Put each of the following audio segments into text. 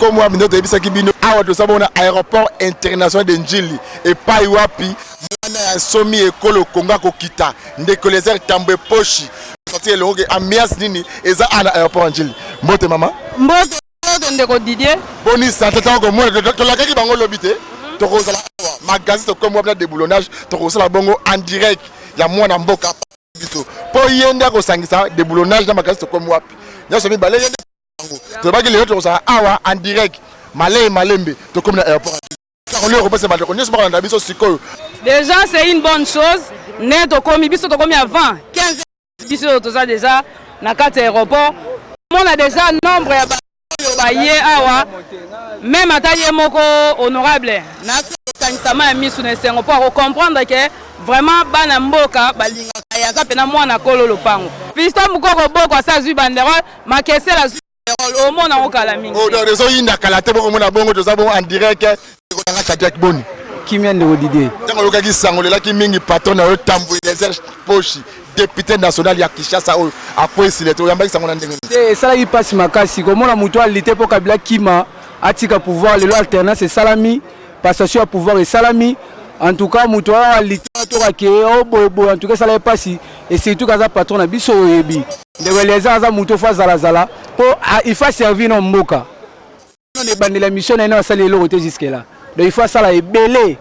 comme moi bino to bisaki bino awa to sabona aéroport international de Njili et pas wapi mwana ya somi ekolo konga ko kita ndeko les airs tambwe pochi sorti elongo ambiance nini eza ana aéroport Njili mbote mama mbote ndeko Didier boni santé tango mona to la kaki bango lobité to kozala magasin to comme moi déboulonnage to kozala bongo en direct ya mwana mboka biso po yenda ko sangisa déboulonnage na magasin to comme wapi nyoso mi balé yenda to baki le to kozala awa en direct malembe to comme na aéroport. Déjà c'est une bonne chose. Net au commis biso to commis avant 15 biso to ça déjà na carte aéroport. On a déjà nombre ya baye awa même ataye moko honorable na kanisama mis sur nesengo pour comprendre que vraiment bana mboka balingaka ya za pena mwana kolo lopango. Fiston mukoko boko sa zui bandera makese la au monde en okala mingi. Oh dans raison inda kala te boko mona bongo to za bon en direct ko tanga Shadrack Boni. Kimia ndeko Didier. Tango lokaki sangolela ki mingi patron na tambo les airs pochi député national ya Kinshasa o après sileto yamba ki sangona ndenge. Ça qui passe makasi comme on a mutoalité pour Kabila Kima atika pouvoir le alternance salami passation à pouvoir et salami en tout cas mutoalité to ka o bobo en tout cas ça la passe et surtout kaza patron na biso yebi. Ndeko les aza muto fa zala pour il faut servir no mboka. On est bandé la mission na sali le roté jusque là. Donc il faut ça la ebelé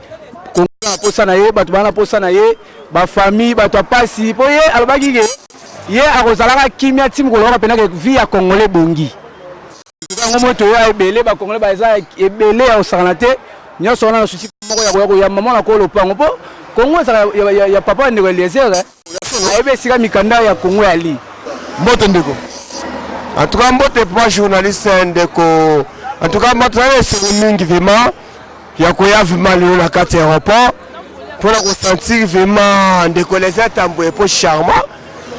kongo posa na ye bato bana posa na ye ba famille bato pasi po ye alobaki ke ye akozalaka kimia tim ko loka pena ke vie ya congolais bongi ngo moto ya ebelé ba congolais ba eza ebelé ya osana te nyoso na susi moko ya mama na ko lopango po kongo za ya papa ndeko Eliezer ebe sika mikanda ya kongo ya li mbote ndeko en tout cas mbote pas journaliste ndeko en tout cas mbote c'est mingi vraiment ya koya vraiment le la carte aéroport pour la ressentir vraiment ndeko les atambwe po charmant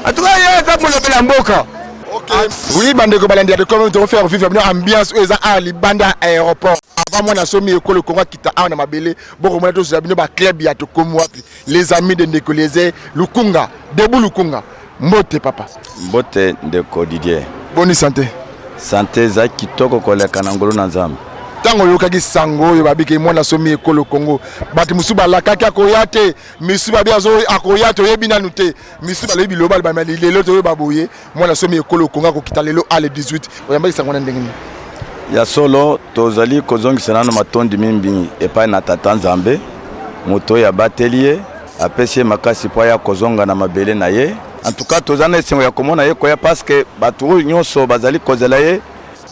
en tout cas ya ta pour la mboka. OK oui bandeko balandi de comment to faire vivre une ambiance eza à libanda aéroport avant moi na somi ekolo kongo kita na mabele boko mona to zabino ba club ya to comme wapi les amis de ndeko les Lukunga debout Lukunga mbote papa mbote ndeko Didier bonne santé za kitoko koleka na ngolo na nzambe tango yokaki sango yo babike mwana somi ekolo Kongo bati musuba la kaka akoyate misuba biazo akoyate yebina nute misuba lebi loba ba lelo to baboye mwana somi ekolo Kongo ko kitalelo ale 18 oyamba sango na ndengeni ya solo tozali kozongisa na matondi mimbi epai na tata nzambe moto ya batelier apesi makasi po ya kozonga na mabele na ye en tout cas tozana esengo ya komona ye koya parce que batu nyonso bazali kozela ye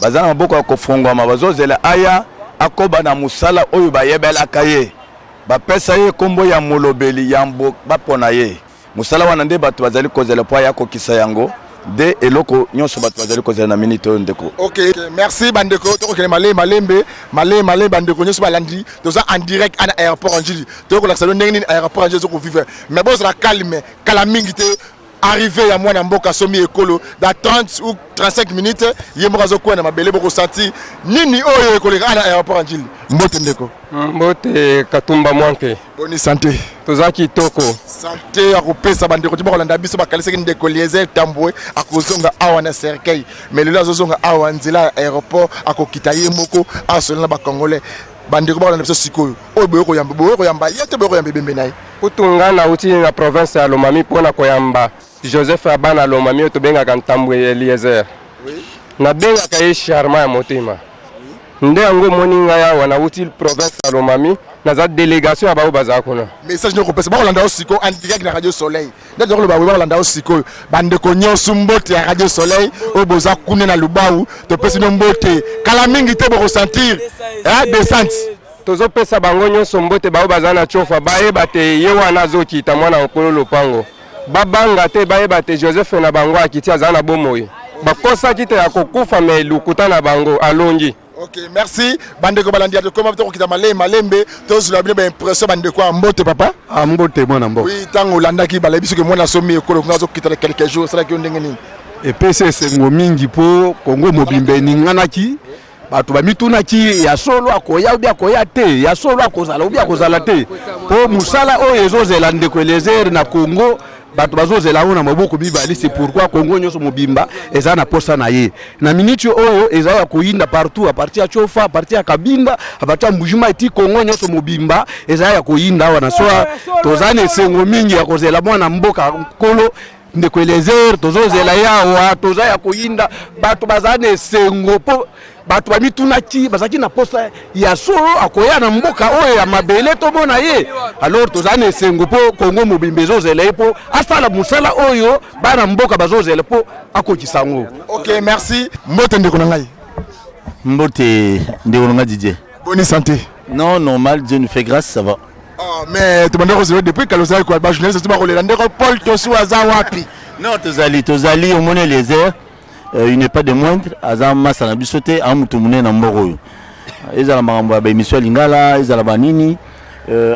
bazana maboko ya kofungwa mabazozela aya akoba na musala oyo bayebela kaye bapesa ye kombo ya molobeli yambo bapona ye musala wana nde batu bazali kozela po ya kokisa yango de eloko nyonso batu bazali kozela na minute ndeko. OK merci bandeko to ko malembe bandeko nyonso balandi toza en direct à aéroport Njili to ko la salon ndenge ni aéroport Njili ko vivre mais bon sera calme kala mingi te arrivé ya mwana mboka somi ekolo dans 30 ou 35 minutes yemokazo kwa na mabele boko senti nini oyo ekolo kana aéroport Njili mbote ndeko mbote katumba mwanke bonne santé tozaki toko santé akopesa bandeko tiboko landa biso bakaliseki ndeko Eliezer tambwe akozonga awa na cercueil mais lelo azozonga awa nzela aéroport akokita ye moko asolana ba congolais bandeko ba landa biso sikoyo oyo boyoko yamba yete boyoko yamba bembe naye kutunga na uti na province ya Lomami pona koyamba Joseph Abana Lomami to benga kantambwe Eliezer na benga kaye charma ya motima nde yango moninga ya wana uti province ya Lomami na za délégation ya bao bazakuna message no kopesa ba landa osiko en direct na Radio Soleil ndazo ko ba landa osiko bandeko nyonso mbote ya Radio Soleil o boza kune na Lubau to pesi no mbote kala mingi te bo ressentir descente tozo pesa bango nyonso mbote bao bazana chofa baye bate ye wana zokita mwana okolo lopango babanga te baye bate Joseph na bango akiti azana bomoyi bakosa kite ya kokufa me lukuta na bango alongi. OK merci bandeko balandia de comment to kita malembe to zula bien impression bandeko mbote papa mbote mwana mboka oui tango landaki bala biso ke mwana somi ekolo ngazo kita quelques jours sala ki ndenge nini EPC ngo mingi po Kongo mobimbe ninganaki bato bamitunaki ya solo akoya ubia koya te ya solo akozala ubia kozala te po musala oyo ezozela ndeko Eliezer na Kongo bato bazozela na maboko mibali. C'est pourquoi Congo nyonso mobimba eza na posa na ye na minute oyo eza ya koyinda partout à partir ya Chofa, à partir ya Kabinda, à partir ya Mbujima eti Congo nyonso mobimba eza ya koyinda wana soa tozane sengo mingi ya kozela mwana mboka kolo ndeko Eliezer tozozela yawa toza ya koyinda bato bazane sengo po bato bamitunaki bazaki na posa ya solo akoya na mboka oyo ya mabele tomona ye alors tozane sengo po Congo mobimba ezozela po asala musala oyo bana mboka bazozela po akokisango. Ok, merci. Mbote ndeko na ngai. Mbote ndeko na ngai Didier. Bonne santé. Non, normal, Dieu nous fait grâce, ça va. Oh, mais tu m'as dit depuis que tu as quoi, journaliste, tu m'as dit Paul Tosu Azawapi. Non, Tozali, au monnaie les airs, il n'est pas de moindre, Azama Sanabisote, Amoutoumouné Namboro. Ils ont la émission Lingala, ils ont la banini,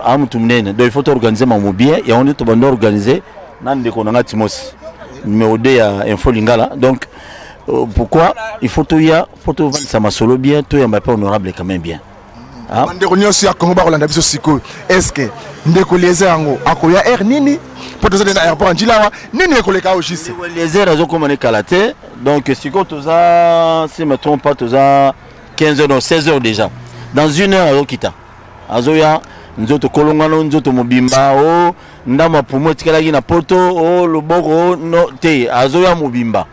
Amoutoumouné. Donc il faut organiser mon bien et on est organisé dans des conneries Timos. Numéro 2 à Info Lingala. Donc pourquoi il faut tout y a, faut tout vendre ça ma solo bien, tout y a pas honorable quand même bien. Ndeko nyonso ya Congo bakolanda biso siko est-ce que ndeko Eliezer yango akoya air nini po tozala na aéroport Njilawa nini ekoleka ojise Eliezer azokomane kalate donc siko toza si me trompe pas toza 15h non 16h déjà dans une heure azokita azoya nzoto kolongano nzoto mobimba o ndama pumo tikalaki na poto o loboko no te azoya mobimba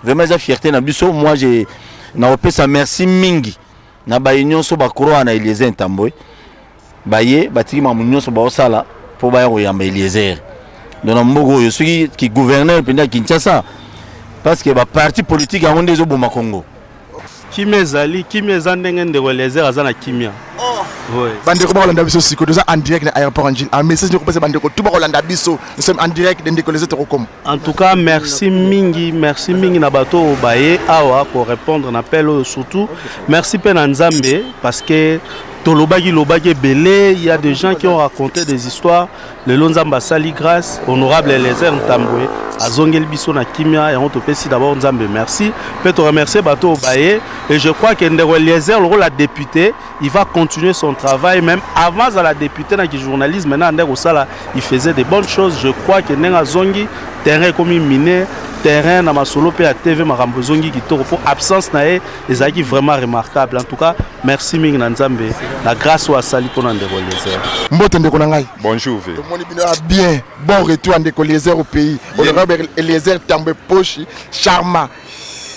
vraiment za fierté na biso moi j'ai na opesa merci mingi na baye nyonso bakoro na Eliezer Ntamboy baye batiki mamu nyonso baosala po baya koyamba Eliezer dona mbogo oyo soki ki gouverneur penda Kinshasa parce que ba parti politique yango ndezo boma Congo kimia ezali kimia eza ndenge ndeko Eliezer aza na kimia. Oui. Bandeko bakolanda biso siko toza en direct na aéroport Njila. Un message ko pesa bandeko tout bakolanda biso. Nous sommes en direct de ndeko Eliezer Tokokom. En tout cas, merci mingi na bato obaye awa pour répondre à l'appel surtout. Merci pena Nzambe parce que Tolobagi Lobagi Belé, il y a des gens qui ont raconté des histoires. Le Lonzamba Sali grâce, honorable Eliezer Ntamboy, Azongel Bisso na Kimia et on te pèse d'abord Nzambe merci. Peut te remercier Bato Obaye et je crois que Ndeko Eliezer le rôle la députée, il va continuer son travail même avant à la députée dans le journalisme maintenant Ndeko Sala, il faisait des bonnes choses. Je crois que Ndeko Zongi terrain comme miné terrain na masolo pe à TV makambo zongi qui pour absence na e ezaki vraiment remarquable. En tout cas, merci mingi na Nzambe. La grâce ou à sali pour Ndeko Eliezer. Mbote ndeko na ngai. Bonjour. Tout le monde bien. Bon retour à Ndeko Eliezer au pays. Honorable Eliezer Ntamboy Pochi, Charma.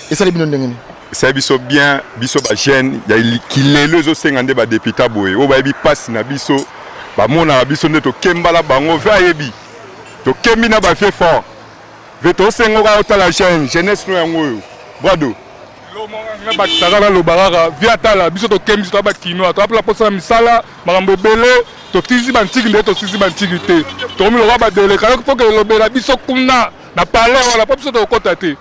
Et ça les bino ndengeni. Ça biso bien, biso ba jeune, ya kilelo zo sengande ba député boye. O ba yebi passe na biso. Ba mona biso ndeto kembala bango va yebi. To kembi na ba fait fort. Veto sengo ka otala jeunesse no yango. Brado. Na ba tsala lo baraka via tala biso to kembi to ba kino to apla posa misala makambo belé to tizi bantiki nde to tizi bantiki te. To mi lo ba dele ka ko ke lo bela biso kuna na parler wala pa biso to kota te.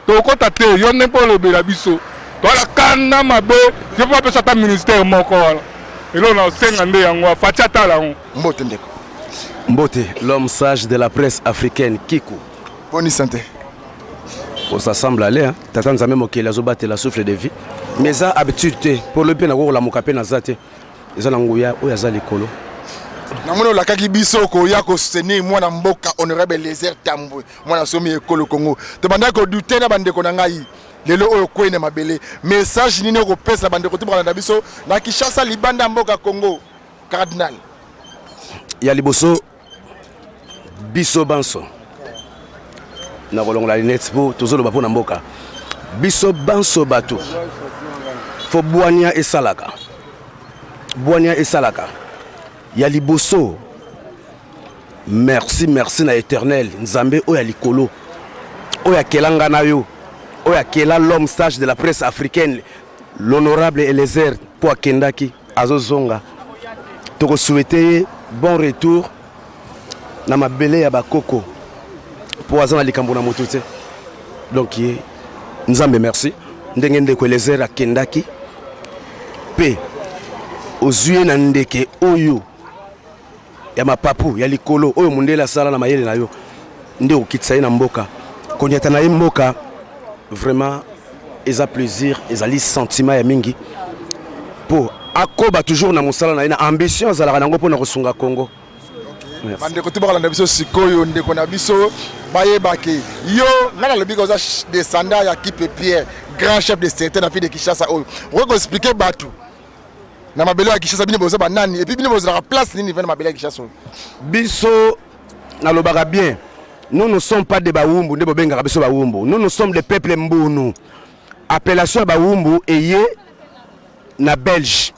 To kota te yo ne po lo bela biso. To la kana mabe je pa pesa ta ministère moko wala. Elo na senga nde yango fatia tala on. Mbote ndeko. Mbote, l'homme sage de la presse africaine, Kikou. Bonne santé. On s'assemble à l'air, t'attends à même que les obates la souffle de vie. Mais ça, habitude, pour le bien avoir la mokapé na zate, ils ont l'angouya ou yaza l'écolo. Namono la kaki biso ko ya ko seni mwana mboka honorable Eliezer Ntamboy mwana somi ekolo Congo. To banda ko douter na bande ko na ngai. Lelo oyo kwene mabele. Message nini ko pesa bande ko tibala na biso na Kinshasa libanda mboka Congo. Cardinal. Ya liboso biso banso. Na kolongo la lunette pour toujours le bapo na mboka. Biso banso bato. Fo boania et salaka. Boania et salaka. Ya liboso. Merci na éternel. Nzambe oya likolo. Oya kelanga na yo. Oya kela l'homme sage de la presse africaine. L'honorable Eliezer po akendaki azozonga. Toko souhaiter bon retour na mabele ya bakoko. Pour azana likambo na moto te. Donc Nzambe merci. Ndenge ndeko Eliezer akendaki. Pe ozuye na ndeke oyo ya mapapu ya likolo oyo mundela sala na mayele na yo nde okitsa na mboka konyata na mboka vraiment eza plaisir ezali sentiment ya mingi po akoba toujours na mosala na ambition azalaka nango pona kosunga Congo bandeko te bakolanda biso sikoyo ndeko na biso bayebake yo nga nalobi koza descendant ya Kipe Pierre grand chef de secteur na ville de Kinshasa oyo okoki koexplike bato na mabele ya Kinshasa bino boza banani epuis bino bozalaka place nini vena mabele ya Kinshasa oyo biso nalobaka bien. Nous ne sommes pas des Baoumbu, nous ne sommes des peuples Mbounou. Appellation Baoumbu et na Belge.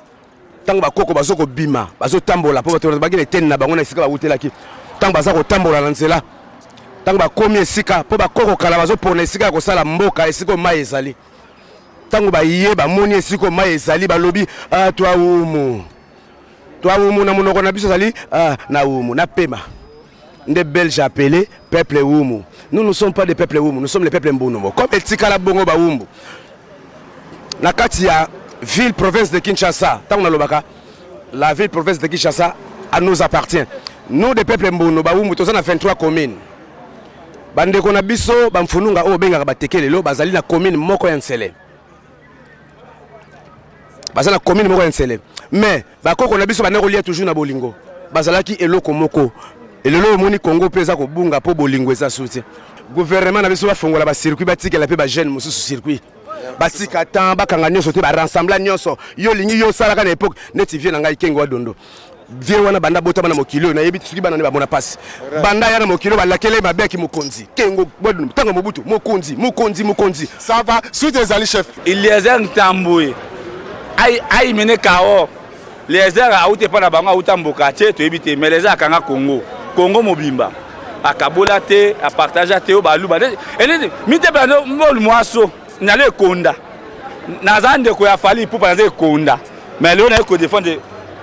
Tant que koko bazoko bima, bazo tambola, pour que les ten na bango sika ba wutela ki. Tant bazako tambola lanzela. Tant ba komi sika, pour ba koko kala bazo pona sika ko sala mboka esiko mai ezali. Tant ba yé ba moni esiko mai ezali ba lobi ah toi umu. Toi umu na monoko na biso zali ah na umu na pema. Des Belges appelés peuple Oumu. Nous ne sommes pas des peuples Oumu, nous sommes les peuples Mbounou. Comme el Tikala Bongo ba Oumu. Na katia ville province de Kinshasa, la ville province de Kinshasa nous appartient. Nous des peuples Mbounou ba Oumu, tous on a 23 communes. Bande kona biso bamfununga o benga ba tekelelo bazali na commune moko ya Nsele. Bazali na commune moko ya Nsele. Mais ba koko na biso bana relier toujours na bolingo. Bazalaki eloko moko. Et le moni Congo pesa ko bunga po bolingo eza soutien. Gouvernement na biso ba fongola ba circuit ba tikela pe ba jeune mususu circuit. Ba tika tan ba kanga nyonso te ba rassembler nyonso. Yo lingi yo sala ka na époque neti vie na ngai kengo dondo. Vie wana banda bota bana mokilo na yebi tsuki bana ne ba bona passe. Banda ya na mokilo ba lakele ba beki mokonzi. Kengo bodo tanga mobutu mokonzi. Ça va suite ezali chef. Il les a ntamboué. Aïe mené kao. Les airs a outé pas na bango outa mboka te to ebité mais les airs kanga Congo mobimba akabola te a partager te o baluba et mite bano mol moaso n'allait konda nazande ko ya fali pour pas konda mais là on a ko défendre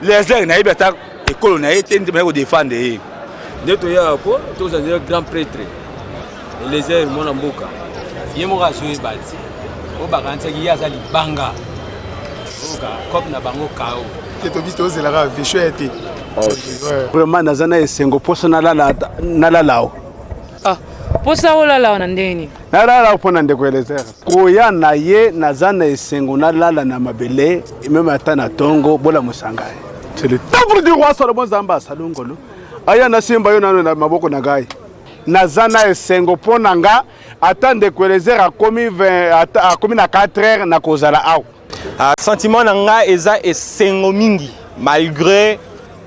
les airs na ibeta école na été ndime ko défendre neto ya ko tous les grands prêtres et les airs mon mboka yemo ka so ebati o bakanza ki ya sali banga oka comme na bango kao to bito zelaka vicho été vraiment nazana esengo poso nalalao posa olalao na ndeni nalalao pona ndekuelezera koya na ye nazana esengo nalala na mabele même ata na tongo bola musangai c'est le temple du roi Salomon Zamba salongolo aya na simba yo nano na maboko na ngai nazana esengo pona nga ata ndekuelezera komi 20 komi na 4 heures na kozala aw sentiment na nga eza esengo mingi malgré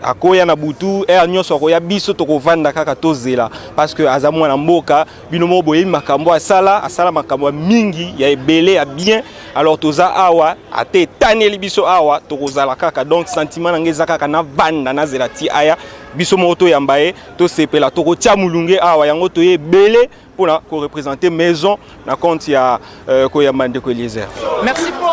akoya na butu nyonso akoya biso tokovanda kaka tozela parce que aza mwana mboka bino mo boye makambo asala makambo mingi ya ebele ya bien alors toza awa ate taneli biso awa tokozala kaka donc sentiment na ngeza kaka na vanda na zela ti aya biso moto yambaye to sepela to kotia mulunge awa yango to ebele pona ko représenter maison na compte ya ko ya mande ko Eliezer. Merci pour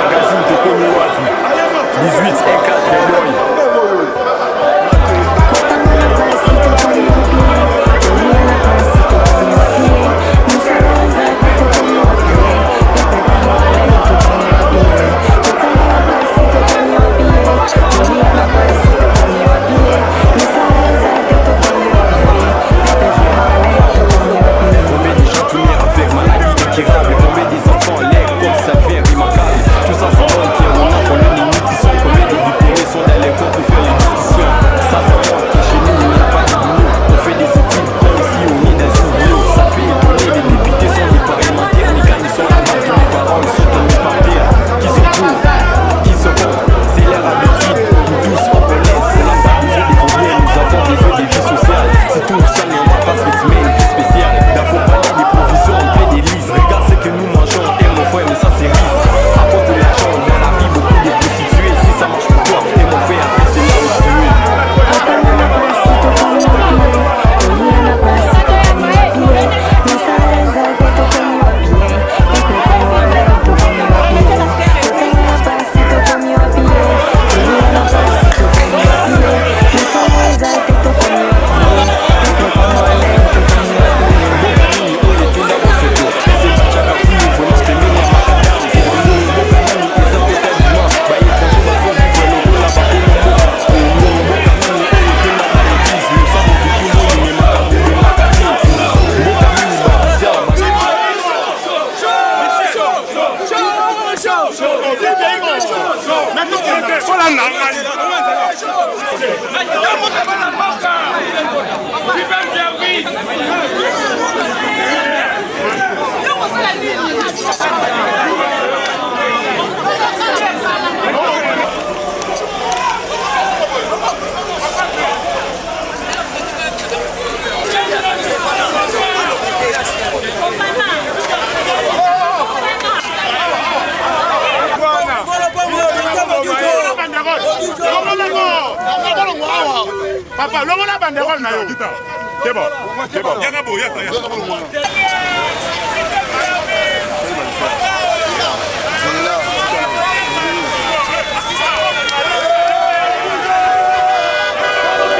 Magazine Tokomi Wapi 18 et 4 boy. Papa, l'homme a banderole na yo. C'est bon. C'est bon. Yaka bo, yaka.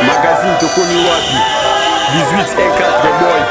Magazine Tokomi Wapi 18 et 4 boy.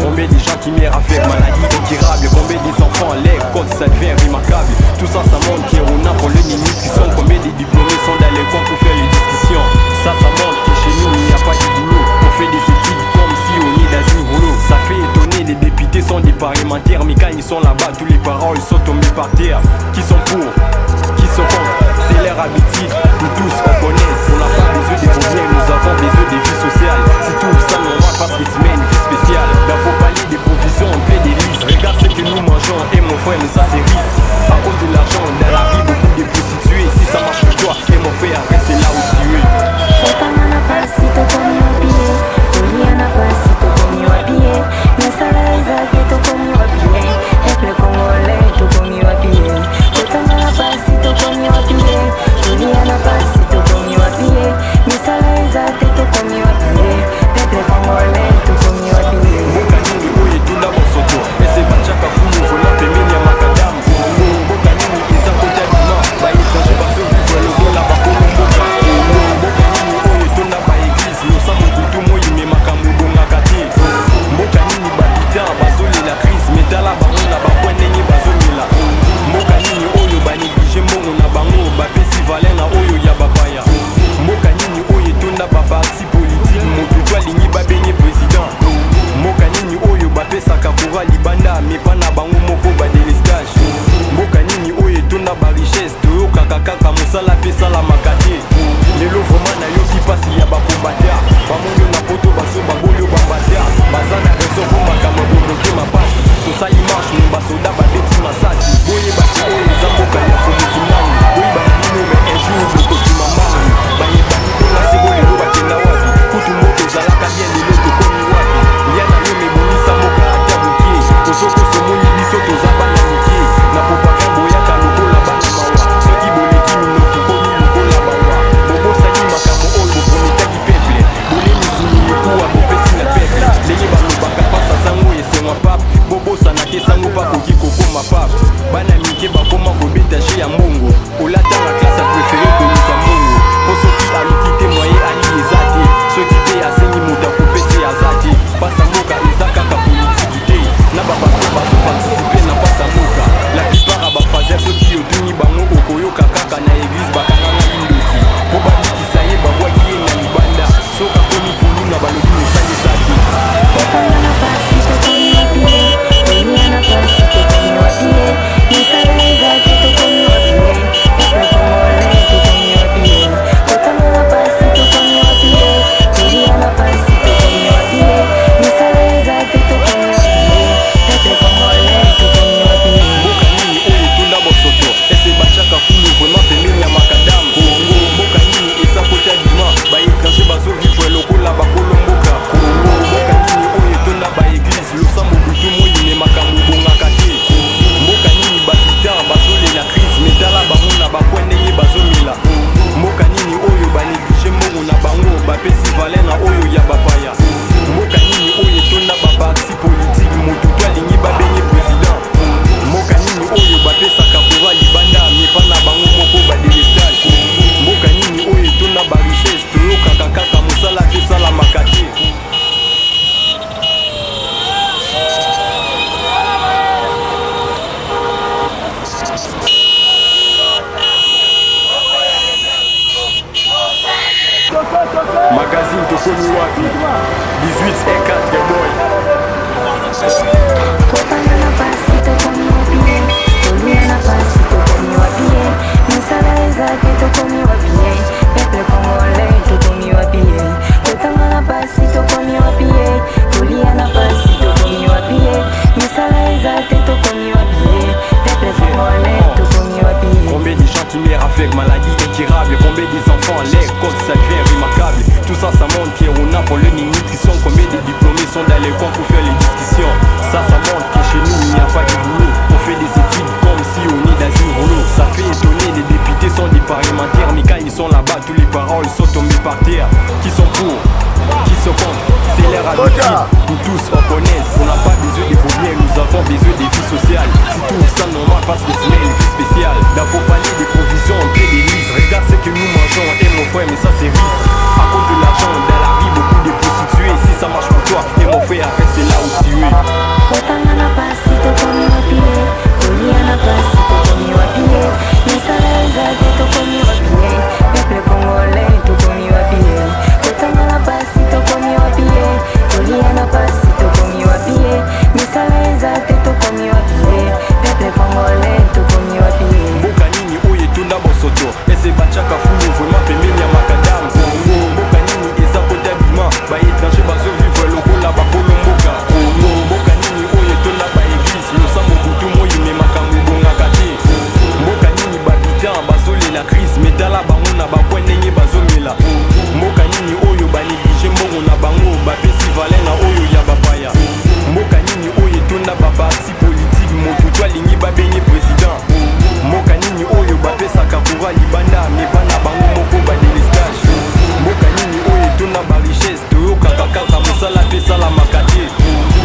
Combien de gens qui meurent avec maladie incurable, combien des enfants à l'école, ça devient remarquable. Tout ça, ça montre qu'il y a pour le nutrition. Combien de diplômés sont dans les coins pour faire les discussions. Ça montre que chez nous, il n'y a pas de boulot. On fait des études comme si on est dans une rouleau. Ça fait étonner, les députés sont des parlementaires, mais quand ils sont là-bas, tous les parents, ils sont tombés par terre. Qui sont pour, qui sont contre, c'est leur habitude. Nous tous, on connaît, on n'a pas besoin de revenir, nous avons besoin de vie sociale. C'est tout ça, on va bazovivre lokola bakolomboka mboka nini oyo etonda baeglise losambo butu moi ne makambo bongaka te mboka nini babitan bazolela crise metala bango na bakwe ndenge bazomela mboka nini oyo banéglige mbongo na bango bapesi vale na oyo ya bapaya mboka nini oyo etonda baparti politike motu to alingi babenye président mboka nini oyo bapesaka kura libanda mepa na bango moko badelestage mboka nini oyo etonda barichesse toyokaka kaka mosala tesalamaka te magazine tokomi wapi 18 et 4 boy Kopangana pasi tokomi wapie Toliana pasi tokomi wapie Misala ezake tokomi wapie Peple kongole tokomi wapie Kopangana pasi tokomi wapie Toliana pasi tokomi wapie Misala ezake tokomi wapie Peple kongole tokomi wapie Combien de gens qui meurent avec maladie incurable combien des enfants à l'école ça devient remarquable tout ça ça montre qu'on a pour le nutrition combien de diplômés sont dans les coins pour faire les discussions ça montre que chez nous il n'y a pas de boulot on fait des études comme si on est dans une rouleau ça fait étonner les députés sont des parlementaires mais quand ils sont là-bas tous les paroles sont tombées par terre qui sont pour qui se contre c'est leur habitude nous tous on connaît on n'a pas besoin de vos biens nous avons besoin de vie sociale si tout ça normal parce que tu mets une vie spéciale dans vos paniers de provisions on paie des livres regarde ce que nous mangeons et mon frère mais ça c'est risque à cause de l'argent dans la vie beaucoup de prostituées si ça marche pour toi et mon frère reste là où tu es Kotangana pasi tokomi wapie Toliana pasi tokomi wapie Misala ezake tokomi wapie Peple kongole tokomi wapie Kotangana pasi tokomi wapie Toliana pasi tokomi wapie Misala ezake tokomi wapie Peple kongole tokomi wapie mboka nini oyo etunda bosoto ese bachaka fulu vraiment pembeni ya makadamu mboka nini eza kote abima baétranger bazovivre lokola bakolomboka mboka nini oyo etonda baeglise losambo butu moi ememaka mobongaka te mboka nini babitan bazolela crise metala bango na bakwe ndenge bazomela mboka nini oyo banéglige mbongo na bango bapesi vale na oyo ya bapaya mboka nini oyo etonda baparti politike motu to alingi babenye président mboka nini oyo bapesaka kura libanda mepa na bango moko badelestage mboka nini oyo etonda barichesse toyokaka kaka mosala tesalamaka te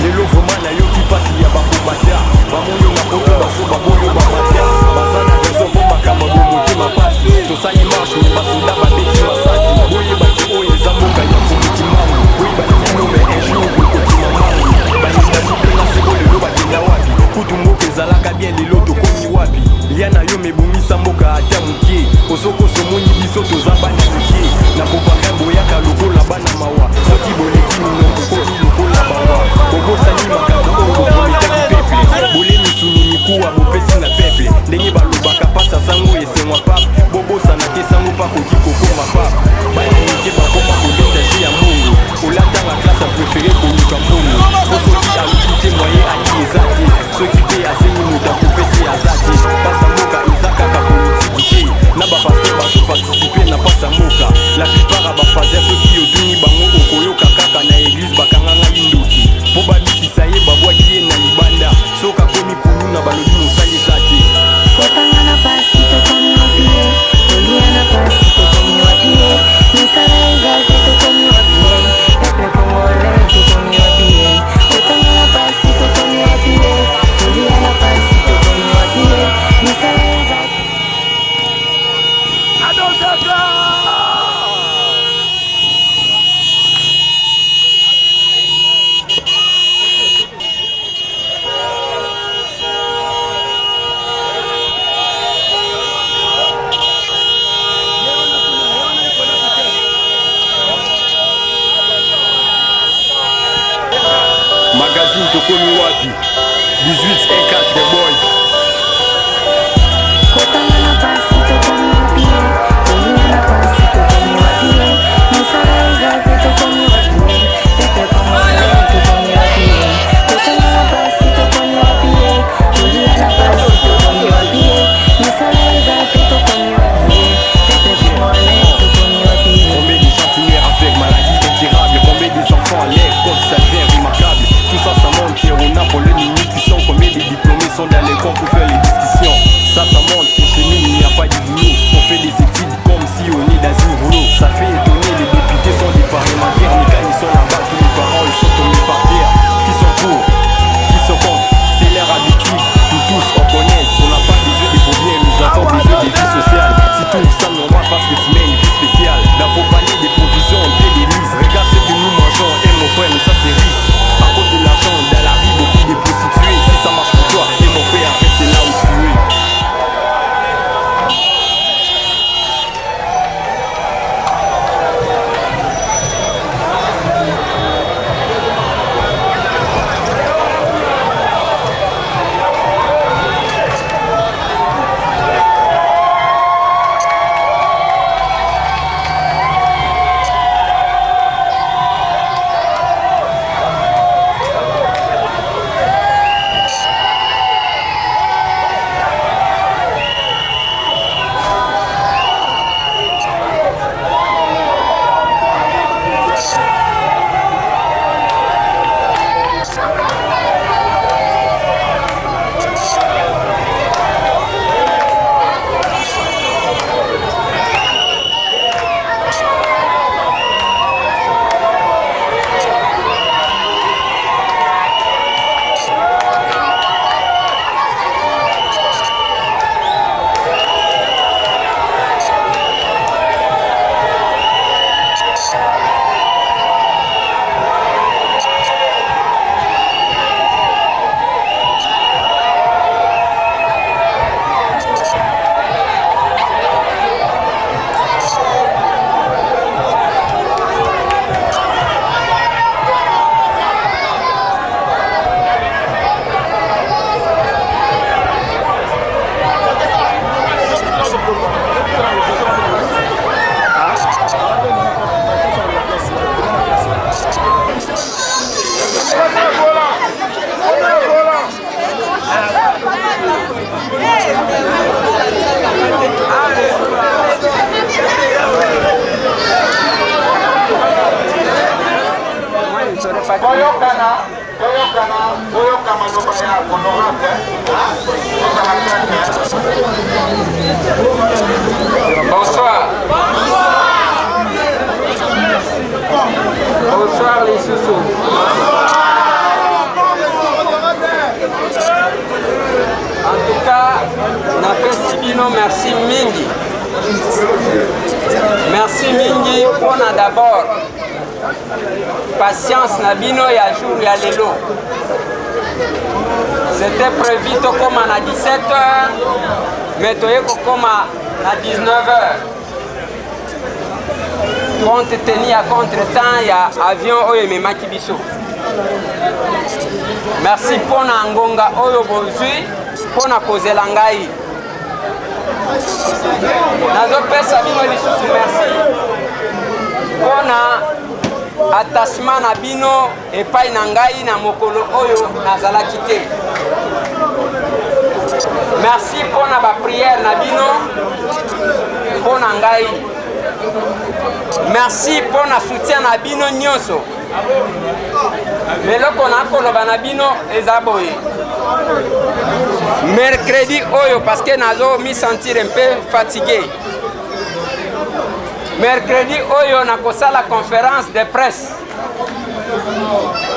lelo vraimen nayoki mpasi ya bakobata bamoyo na poto baso baboyo babata baza na rezo mpo makambo bomotema mpasi tosali marshe me basoda babeti masasi boyebaki oyo eza mboka ya fumuki mangu oyebaki nome injour okokima mangu balindaji mpe na seko lelo bakenda wapi kutu mboka ezalaka bien lelo tokomi wapi lia na yo mebongisa mboka ata mokie ozokoso moni biso toza bana mokie na kopaka boyaka lokola bana mawa soki boleki mino kokomi lokola bawa bobosani makambo oyo bokometaki peple bolemisuni mikuwa bopesi na peple ndenge balobaka pasa sango esengwa pape bobosana te sango mpa koki kokoma pape bana mike bakoma kolendaje ya mbongo olatanga klase aprefere koluka mbongo po soki aluki te moye ali eza te soki mpe asengi moto akopesi aza te pasa mboka eza kaka politiki te na bapaster bazoparticipe na pasa mboka la plupart ya bafazer soki otuni bango okoyoka kaka na eglise bakanganga lindoki mpo babikisa ye babwaki ye na libanda soki akomi kulu na balobi mosali eza te Kotangana pasi tokomi wapie Toliana pasi tokomi wapie Misala ezake tokomi wapie Peple kongole tokomi wapie Kotangana pasi tokomi wapie Toliana pasi tokomi wapie Misala ezake magazine tokomi wapi 18 et 4 boy Kotangana pasi tokomi wapie Toliana pasi tokomi wapie Misala ezake tokomi wapie Peple kongole tokomi wapie Kotangana pasi tokomi wapie Toliana pasi tokomi wapie Misala ezake tokomi wapie Peple kongole tokomi wapie combien de gens qui meurent avec Bonsoir. Bonsoir les sous-sous. En tout cas, napesi bino merci mingi. Merci mingi pona d'abord patience na bino ya jour ya lelo. C'était prévu tokoma na 17h, mais toye kokoma na 19h. Compte tenu à contre-temps ya avion oyo ememaki biso. Merci pona ngonga oyo bozwi pona kozela ngai. Nazopesa bino lisusu merci pona attachement na bino epai na ngai na mokolo oyo nazalaki te. Merci pona ba prière na bino pona ngai. Merci pona soutien na bino nyonso. Lelo kona koloba na bino eza boye. Mercredi oyo parce que nazo mi sentir un peu fatigué. Mercredi oyo nakosala conférence de presse.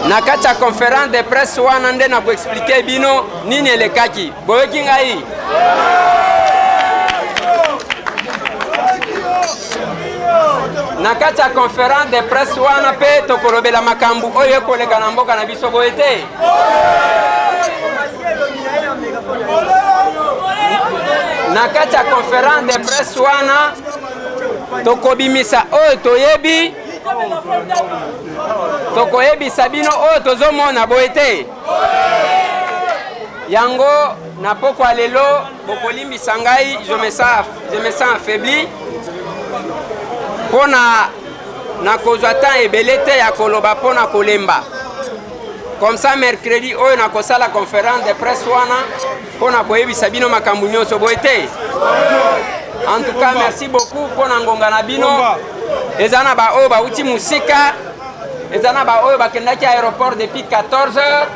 Nakati ya conférence de presse wana nde nako expliquer bino nini elekaki. Boyoki ngai. Nakati ya conférence de presse wana pe tokolobela makambu oyo ekoleka na mboka na biso boye te. Nakati ya conférence de presse wana tokobimisa oyo toyebi tokoyebisa bino oyo tozomona boye te. Yango na pokwa lelo bokolimbisa ngai je me sens affaibli pona na kozwa temps ebele te ya koloba pona kolemba. Comme ça mercredi oyo nakosala conférence de presse wana pona koyebisa bino makambu nyonso boye te. En tout cas merci beaucoup pona ngonga na bino. Eza na ba oyo bauti musika, eza na ba oyo bakendaki aéroport depuis 14h,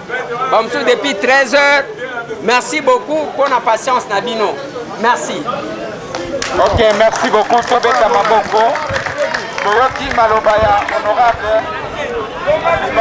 bamusu depuis 13h. Merci beaucoup pona patience na bino. Merci. Ok, merci beaucoup. Tobeta Maboko. Toyoki Malobaya, honorable.